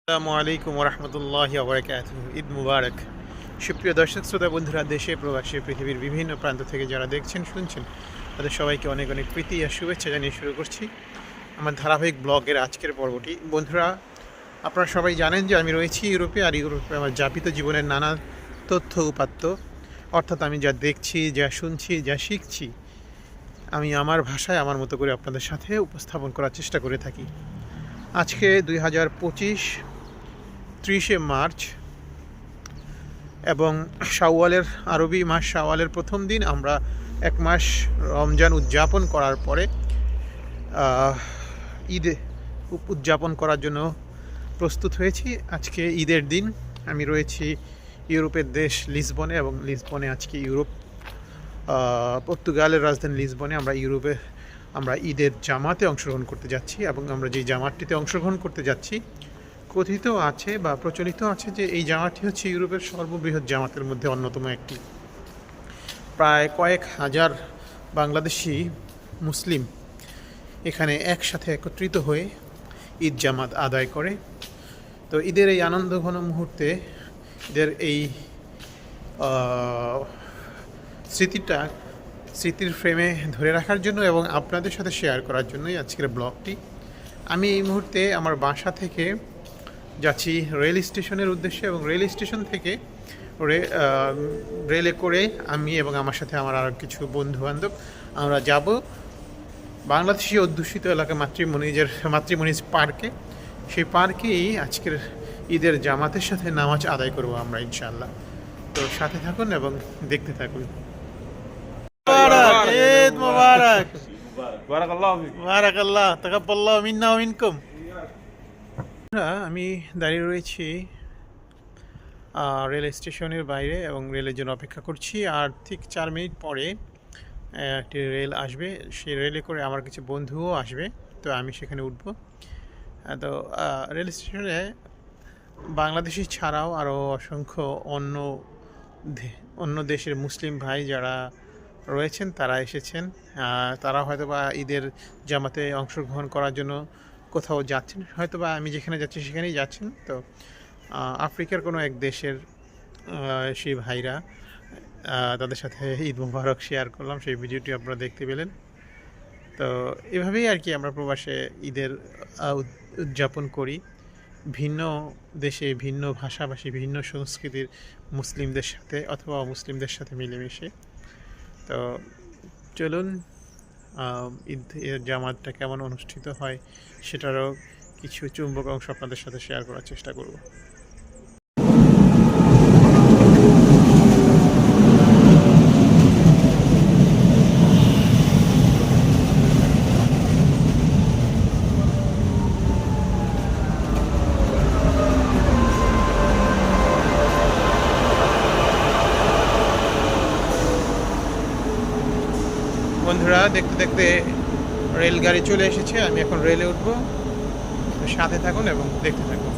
আসসালামু আলাইকুম রহমতুল্লাহি ওবরাকাতুহু। ঈদ মুবারক। সুপ্রিয় দর্শক শ্রোতা বন্ধুরা, দেশে প্রবাসী পৃথিবীর বিভিন্ন প্রান্ত থেকে যারা দেখছেন শুনছেন, তাদের সবাইকে অনেক অনেক প্রীতি আর শুভেচ্ছা জানিয়ে শুরু করছি আমার ধারাবাহিক ব্লগের আজকের পর্বটি। বন্ধুরা, আপনারা সবাই জানেন যে আমি রয়েছি ইউরোপে, আর ইউরোপে আমার যাপিত জীবনের নানা তথ্য উপাত্ত, অর্থাৎ আমি যা দেখছি, যা শুনছি, যা শিখছি, আমি আমার ভাষায় আমার মতো করে আপনাদের সাথে উপস্থাপন করার চেষ্টা করে থাকি। আজকে 2025 30শে মার্চ এবং শাওয়ালের আরবি মাস শাওয়ালের প্রথম দিন। আমরা এক মাস রমজান উদযাপন করার পরে ঈদ উদযাপন করার জন্য প্রস্তুত হয়েছি। আজকে ঈদের দিন। আমি রয়েছি ইউরোপের দেশ লিসবনে, এবং লিসবনে আজকে পর্তুগালের রাজধানী লিসবনে আমরা ঈদের জামাতে অংশগ্রহণ করতে যাচ্ছি। এবং আমরা যে জামাতটিতে অংশগ্রহণ করতে যাচ্ছি, কথিত আছে বা প্রচলিত আছে যে এই জামাতটি হচ্ছে ইউরোপের সর্ববৃহৎ জামাতের মধ্যে অন্যতম একটি। প্রায় কয়েক হাজার বাংলাদেশি মুসলিম এখানে একসাথে একত্রিত হয়ে ঈদ জামাত আদায় করে। তো ঈদের এই আনন্দঘন মুহূর্তে, ঈদের এই স্মৃতির ফ্রেমে ধরে রাখার জন্য এবং আপনাদের সাথে শেয়ার করার জন্যই আজকের ব্লগটি। আমি এই মুহূর্তে আমার বাসা থেকে যাচ্ছি রেল স্টেশনের উদ্দেশ্যে, এবং রেল স্টেশন থেকে রেলে করে আমি এবং আমার সাথে আমার আরও কিছু বন্ধুবান্ধব আমরা যাব বাংলাদেশি অধ্যুষিত এলাকা মাতৃমণিজ পার্কে। সেই পার্কেই আজকের ঈদের জামাতের সাথে নামাজ আদায় করব আমরা ইনশাআল্লাহ। তো সাথে থাকুন এবং দেখতে থাকুন। ঈদ মুবারক। বারাকাল্লাহ তাকাব্বালাল্লাহু মিন্না ওয়া মিনকুম। আমি দাঁড়িয়ে রয়েছি রেল স্টেশনের বাইরে এবং রেলের জন্য অপেক্ষা করছি। আর ঠিক 4 মিনিট পরে একটি রেল আসবে। সেই রেলে করে আমার কিছু বন্ধুও আসবে, তো আমি সেখানে উঠব। তো রেল স্টেশনে বাংলাদেশি ছাড়াও আরও অসংখ্য অন্য দেশের মুসলিম ভাই যারা রয়েছেন তারা এসেছেন। তারা হয়তো বা ঈদের জামাতে অংশগ্রহণ করার জন্য কোথাও যাচ্ছেন, হয়তো বা আমি যেখানে যাচ্ছি সেখানেই যাচ্ছেন। তো আফ্রিকার কোনো এক দেশের সেই ভাইরা, তাদের সাথে ঈদ মুবারক শেয়ার করলাম, সেই ভিডিওটি আপনারা দেখতে পেলেন। তো এভাবেই আর কি আমরা প্রবাসে ঈদের উদযাপন করি, ভিন্ন দেশে ভিন্ন ভাষাভাষী ভিন্ন সংস্কৃতির মুসলিমদের সাথে অথবা অমুসলিমদের সাথে মিলেমিশে। তো চলুন ঈদ জামাতটা কেমন অনুষ্ঠিত হয় সেটারও কিছু চুম্বক অংশ আপনাদের সাথে শেয়ার করার চেষ্টা করব। বন্ধুরা, দেখতে দেখতে রেলগাড়ি চলে এসেছে। আমি এখন রেলে উঠবো, সাথে থাকুন এবং দেখতে থাকুন।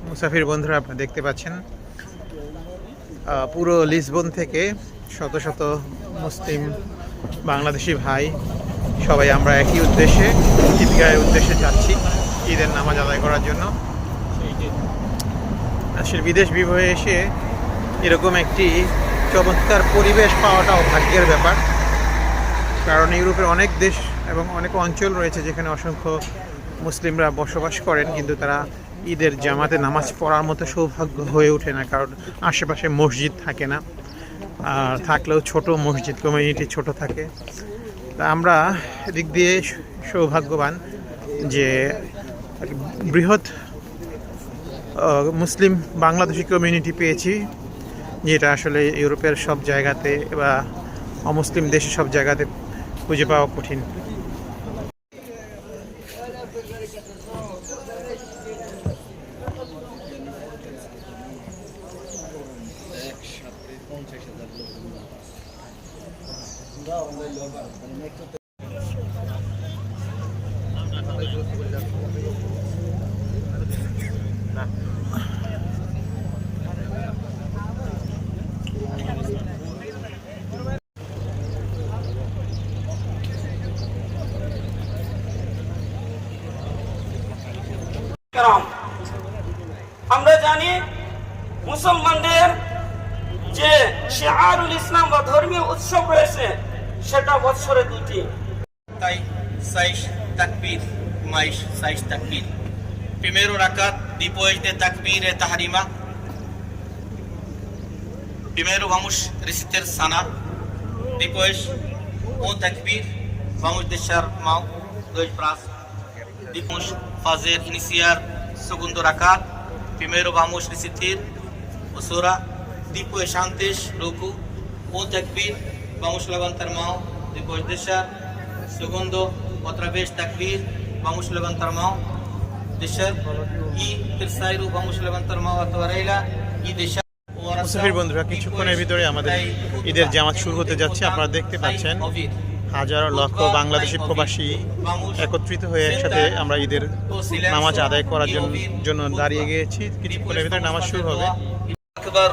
মুসাফির বন্ধুরা, আপনারা দেখতে পাচ্ছেন পুরো লিসবন থেকে শত শত মুসলিম বাংলাদেশি ভাই সবাই আমরা একই উদ্দেশ্যে ঈদগাহের উদ্দেশ্যে যাচ্ছি ঈদের নামাজ আদায় করার জন্য। আসলে বিদেশ বিভয়ে এসে এরকম একটি চমৎকার পরিবেশ পাওয়াটাও ভাগ্যের ব্যাপার, কারণ ইউরোপের অনেক দেশ এবং অনেক অঞ্চল রয়েছে যেখানে অসংখ্য মুসলিমরা বসবাস করেন, কিন্তু তারা ঈদের জামাতে নামাজ পড়ার মতো সৌভাগ্য হয়ে ওঠে না, কারণ আশেপাশে মসজিদ থাকে না, আর থাকলেও ছোট মসজিদ, কমিউনিটি ছোট থাকে। তা আমরা দিক দিয়ে সৌভাগ্যবান যে বৃহৎ মুসলিম বাংলাদেশি কমিউনিটি পেয়েছি, যেটা আসলে ইউরোপের সব জায়গাতে বা অমুসলিম দেশে সব জায়গাতে খুঁজে পাওয়া কঠিন। কেরাম, আমরা জানি মুসলমানদের যে শিআরুল ইসলাম বা ধর্মীয় উৎসব রয়েছে সেটা বছরে দুটি। Tay, 6 takbir, mais 6 takbir. Primeiro rakat, depois de takbir e tahrima. Primeiro vamos recitar sana, depois takbir, vamos deixar mão, dois braços. Depois fazer, iniciar segundo rakat. Primeiro vamos recitar o surah, depois antes ruku, takbir, vamos levantar mão, depois deixar. Segundo, outra vez takbir, vamos levantar mão, deixar. E terceiro, vamos levantar mão a orelha e deixar. মুসাফির বন্ধুরা, কিছুক্ষণের ভিতরে আমাদের ঈদের জামাত শুরু হতে যাচ্ছে। আপনারা দেখতে পাচ্ছেন হাজার লক্ষ বাংলাদেশি প্রবাসী একত্রিত হয়ে একসাথে আমরা ঈদের নামাজ আদায় করার জন্য দাঁড়িয়ে গিয়েছি। কিছুক্ষণের ভিতরে নামাজ শুরু হবে। আকবার,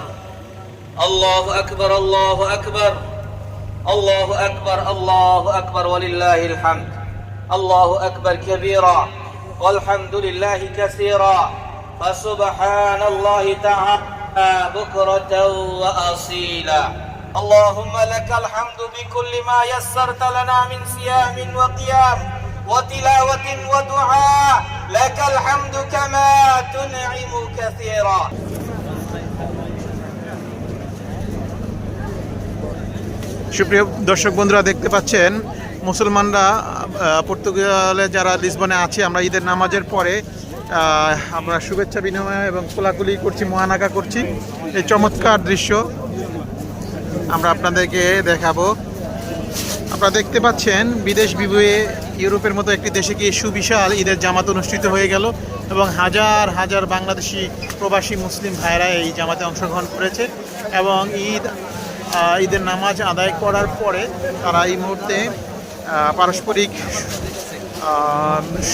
আল্লাহু আকবার, আল্লাহু আকবার, আল্লাহু আকবার, আল্লাহু আকবার, ওয়ালিল্লাহিল হামদ। আল্লাহু আকবার কাবীরা ওয়ালহামদুলিল্লাহি কাসীরা ফাসুবহানাল্লাহি তাআলা বুকরাতাও ওয়া আসীলা। اللهم لك الحمد بكل ما يسرت لنا من صيام وقيام وتلاوة ودعاء، لك الحمد كما تنعم كثيرا. সুপ্রিয় দর্শক বন্ধুরা, দেখতে পাচ্ছেন মুসলমানরা পর্তুগালে যারা লিসবনে আছে, আমরা ঈদের নামাজের পরে আমরা শুভেচ্ছা বিনিময় এবং কোলাকুলি করছি, মহানাকা করছি। এই চমৎকার দৃশ্য আমরা আপনাদেরকে দেখাবো। আপনারা দেখতে পাচ্ছেন বিদেশ বিভুঁয়ে ইউরোপের মতো একটি দেশে গিয়ে সুবিশাল ঈদের জামাত অনুষ্ঠিত হয়ে গেল এবং হাজার হাজার বাংলাদেশি প্রবাসী মুসলিম ভাইরা এই জামাতে অংশগ্রহণ করেছে এবং ঈদের নামাজ আদায় করার পরে তারা এই মুহূর্তে পারস্পরিক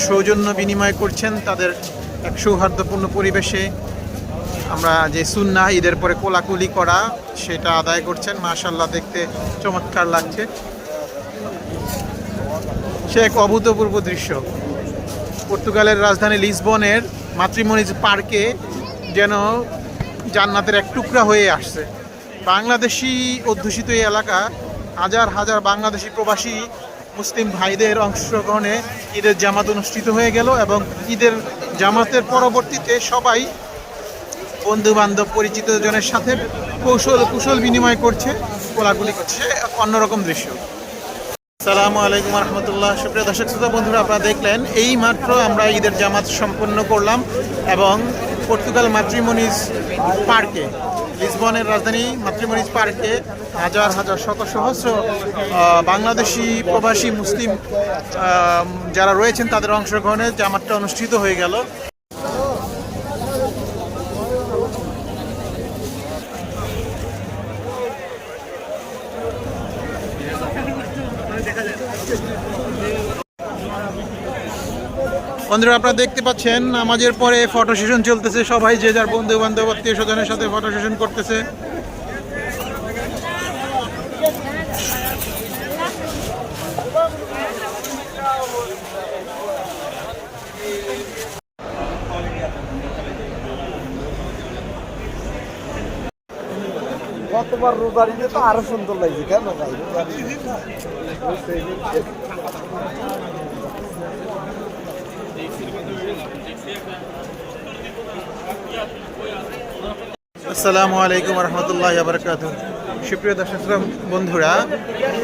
সৌজন্য বিনিময় করছেন তাদের এক সৌহার্দ্যপূর্ণ পরিবেশে। আমরা যে সুন্নাহ ঈদের পরে কোলাকুলি করা সেটা আদায় করছেন। মাশাআল্লাহ, দেখতে চমৎকার লাগছে। সে এক অভূতপূর্ব দৃশ্য। পর্তুগালের রাজধানী লিসবনের মাতৃমনিজ পার্কে যেন জান্নাতের এক টুকরা হয়ে আসছে। বাংলাদেশি অধ্যুষিত এই এলাকা, হাজার হাজার বাংলাদেশি প্রবাসী মুসলিম ভাইদের অংশগ্রহণে ঈদের জামাত অনুষ্ঠিত হয়ে গেল এবং ঈদের জামাতের পরবর্তীতে সবাই বন্ধু বান্ধব পরিচিত জনের সাথে কুশল বিনিময় করছে, কোলাকুলি করছে। অন্যরকম দৃশ্য। আসসালামু আলাইকুম রহমতুল্লাহ। সুপ্রিয় দর্শক শ্রোতা বন্ধুরা, আপনারা দেখলেন এই মাত্র আমরা ঈদের জামাত সম্পন্ন করলাম এবং পর্তুগাল মাতৃমনিজ পার্কে, লিসবনের রাজধানী মাতৃমনিজ পার্কে হাজার হাজার শত সহস্র বাংলাদেশি প্রবাসী মুসলিম যারা রয়েছেন তাদের অংশগ্রহণে জামাতটা অনুষ্ঠিত হয়ে গেল। বন্ধুরা, আপনারা দেখতে পাচ্ছেন নামাজের পরে ফটো সেশন চলতেছে। সবাই যে যার বন্ধু বান্ধব আত্মীয় স্বজনের সাথে ফটো সেশন করতেছে। কতবার রোজারিতে তো আরো সুন্দর লাগছে। কেন ভাই আসসালামু আলাইকুম রহমতুল্লাহ বারাকাতুহু। সুপ্রিয় দর্শক বন্ধুরা,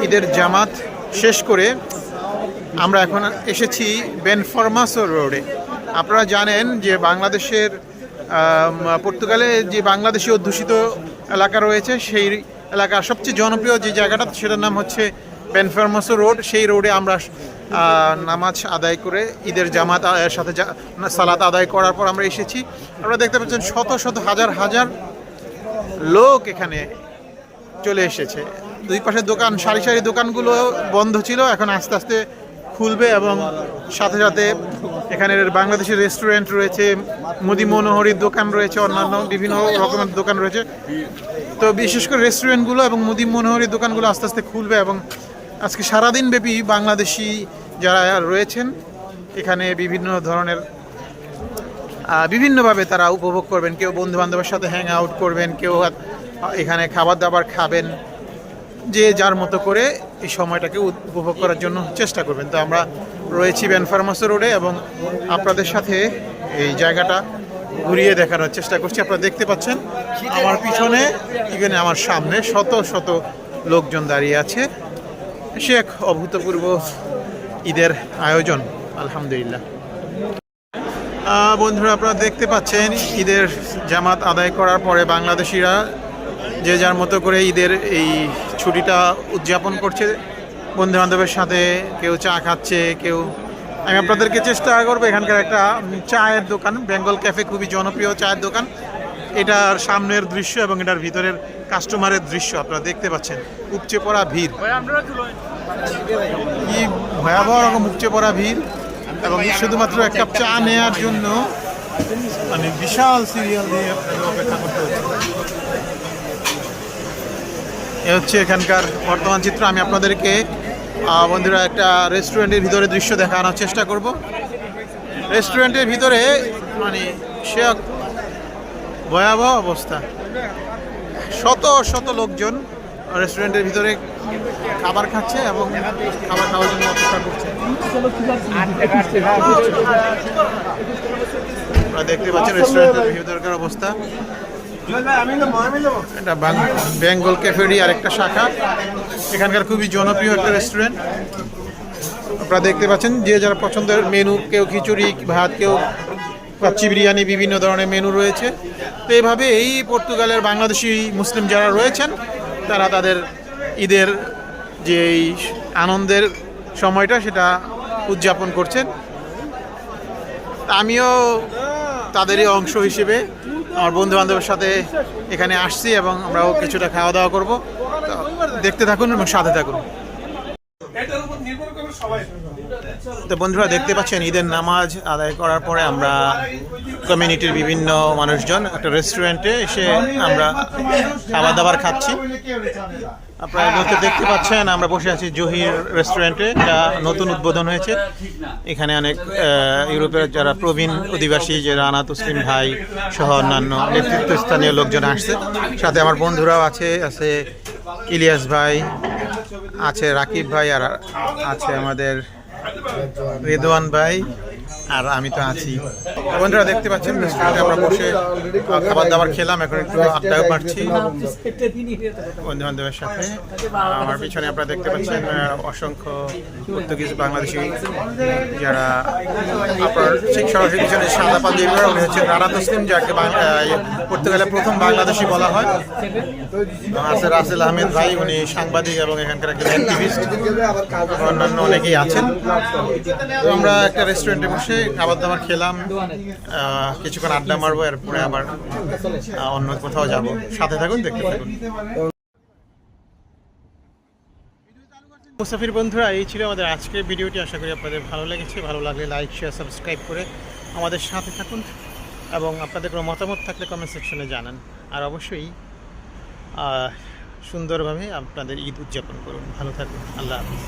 ঈদের জামাত শেষ করে আমরা এখন এসেছি বেনফরমাসো রোডে। আপনারা জানেন যে বাংলাদেশের পর্তুগালে যে বাংলাদেশি অধ্যুষিত এলাকা রয়েছে, সেই এলাকার সবচেয়ে জনপ্রিয় যে জায়গাটা সেটার নাম হচ্ছে বেনফরমাসো রোড। সেই রোডে আমরা নামাজ আদায় করে ঈদের জামাত সাথে সালাত আদায় করার পর আমরা এসেছি। আপনারা দেখতে পাচ্ছেন শত শত হাজার হাজার লোক এখানে চলে এসেছে। দুই পাশের দোকান, সারি সারি দোকানগুলো বন্ধ ছিল, এখন আস্তে আস্তে খুলবে এবং সাথে সাথে এখানে বাংলাদেশি রেস্টুরেন্ট রয়েছে, মুদি মনোহরির দোকান রয়েছে, অন্যান্য বিভিন্ন রকমের দোকান রয়েছে। তো বিশেষ করে রেস্টুরেন্টগুলো এবং মুদি মনোহরির দোকানগুলো আস্তে আস্তে খুলবে এবং আজকে সারাদিন ব্যাপী বাংলাদেশি যারা রয়েছেন এখানে বিভিন্ন ধরনের বিভিন্নভাবে তারা উপভোগ করবেন। কেউ বন্ধু বান্ধবের সাথে হ্যাং আউট করবেন, কেউ এখানে খাবার দাবার খাবেন, যে যার মতো করে এই সময়টাকে উপভোগ করার জন্য চেষ্টা করবেন। তো আমরা রয়েছি বেনফার্মাস রোডে এবং আপনাদের সাথে এই জায়গাটা ঘুরিয়ে দেখানোর চেষ্টা করছি। আপনারা দেখতে পাচ্ছেন আমার পিছনে, ইভেন আমার সামনে শত শত লোকজন দাঁড়িয়ে আছে। সে এক অভূতপূর্ব ঈদের আয়োজন, আলহামদুলিল্লাহ। বন্ধুরা, আপনারা দেখতে পাচ্ছেন ঈদের জামাত আদায় করার পরে বাংলাদেশিরা যে যার মতো করে ঈদের এই ছুটিটা উদযাপন করছে বন্ধু বান্ধবের সাথে। কেউ চা খাচ্ছে, কেউ, আমি আপনাদেরকে চেষ্টা করবো এখানকার একটা চায়ের দোকান, বেঙ্গল ক্যাফে, খুবই জনপ্রিয় চায়ের দোকান। এটার সামনের দৃশ্য এবং এটার ভিতরের কাস্টমারের দৃশ্য আপনারা দেখতে পাচ্ছেন। উপচে পড়া ভিড়, কি ভয়াবহ রকম উপচে পড়া ভিড়, এবং শুধুমাত্র এক কাপ চা নেওয়ার জন্য মানে বিশাল সিরিয়াল দিয়ে অপেক্ষা করতে হচ্ছে। এ হচ্ছে এখানকার বর্তমান চিত্র। আমি আপনাদেরকে বন্ধুরা একটা রেস্টুরেন্টের ভিতরে দৃশ্য দেখানোর চেষ্টা করব। রেস্টুরেন্টের ভিতরে মানে সে ভয়াবহ অবস্থা, শত শত লোকজন রেস্টুরেন্টের ভিতরে খাবার খাচ্ছে এবং খাবার খাওয়ার জন্য অপেক্ষা করছে। আপনারা দেখতে পাচ্ছেন রেস্টুরেন্টের ভিতরকার অবস্থা। এটা বেঙ্গল ক্যাফেরই আরেকটা শাখা, এখানকার খুবই জনপ্রিয় একটা রেস্টুরেন্ট। আপনারা দেখতে পাচ্ছেন যে যারা পছন্দের মেনু, কেউ খিচুড়ি ভাত, কেউ কাচ্চি বিরিয়ানি, বিভিন্ন ধরনের মেনু রয়েছে। তো এইভাবে এই পর্তুগালের বাংলাদেশি মুসলিম যারা রয়েছেন তারা তাদের ঈদের যে এই আনন্দের সময়টা সেটা উদযাপন করছেন। আমিও তাদেরই অংশ হিসেবে আমার বন্ধু বান্ধবের সাথে এখানে আসছি এবং আমরাও কিছুটা খাওয়া দাওয়া করবো। দেখতে থাকুন এবং সাথে থাকুন। তো বন্ধুরা দেখতে পাচ্ছেন ঈদের নামাজ আদায় করার পরে আমরা কমিউনিটির বিভিন্ন মানুষজন একটা রেস্টুরেন্টে এসে আমরা খাবার দাবার খাচ্ছি। আপনারা দেখতে পাচ্ছেন আমরা বসে আছি জহির রেস্টুরেন্টে, এটা নতুন উদ্বোধন হয়েছে। এখানে অনেক ইউরোপের যারা প্রবীণ অধিবাসী, যে রানা তসলিম ভাই সহ অন্যান্য নেতৃত্বস্থানীয় লোকজন আসছে। সাথে আমার বন্ধুরাও আছে, আছে ইলিয়াস ভাই, আছে রাকিব ভাই, আর আছে আমাদের রেদওয়ান ভাই, আর আমি তো আছি। বন্ধুরা দেখতে পাচ্ছেন রেস্টুরেন্টে আমরা বসে খাবার দাবার খেলাম, এখন একটু আড্ডাও মারছি বন্ধু বান্ধবের সাথে। আমার পিছনে আপনারা দেখতে পাচ্ছেন অসংখ্য পর্তুগিজ বাংলাদেশি, যারা আপনার ঠিক সরাসরি পিছনে সাদা পাঞ্জাবি পরা, উনি হচ্ছেন রানা তসলিম, যাকে পর্তুগালের প্রথম বাংলাদেশি বলা হয়। আছে রাসেল আহমেদ ভাই, উনি সাংবাদিক এবং এখানকার একজন অ্যাক্টিভিস্ট, অন্যান্য অনেকেই আছেন। তো আমরা একটা রেস্টুরেন্টে বসে খাবার দাবার খেলাম, কিছুক্ষণ আড্ডা মারবো, এরপরে আবার অন্য কোথাও যাব। সাথে থাকুন, দেখতে থাকুন। মুসাফির বন্ধুরা, এই ছিল আমাদের আজকের ভিডিওটি। আশা করি আপনাদের ভালো লেগেছে। ভালো লাগলে লাইক, শেয়ার, সাবস্ক্রাইব করে আমাদের সাথে থাকুন এবং আপনাদের কোনো মতামত থাকলে কমেন্ট সেকশনে জানান। আর অবশ্যই সুন্দরভাবে আপনাদের ঈদ উদযাপন করুন। ভালো থাকুন। আল্লাহ হাফিজ।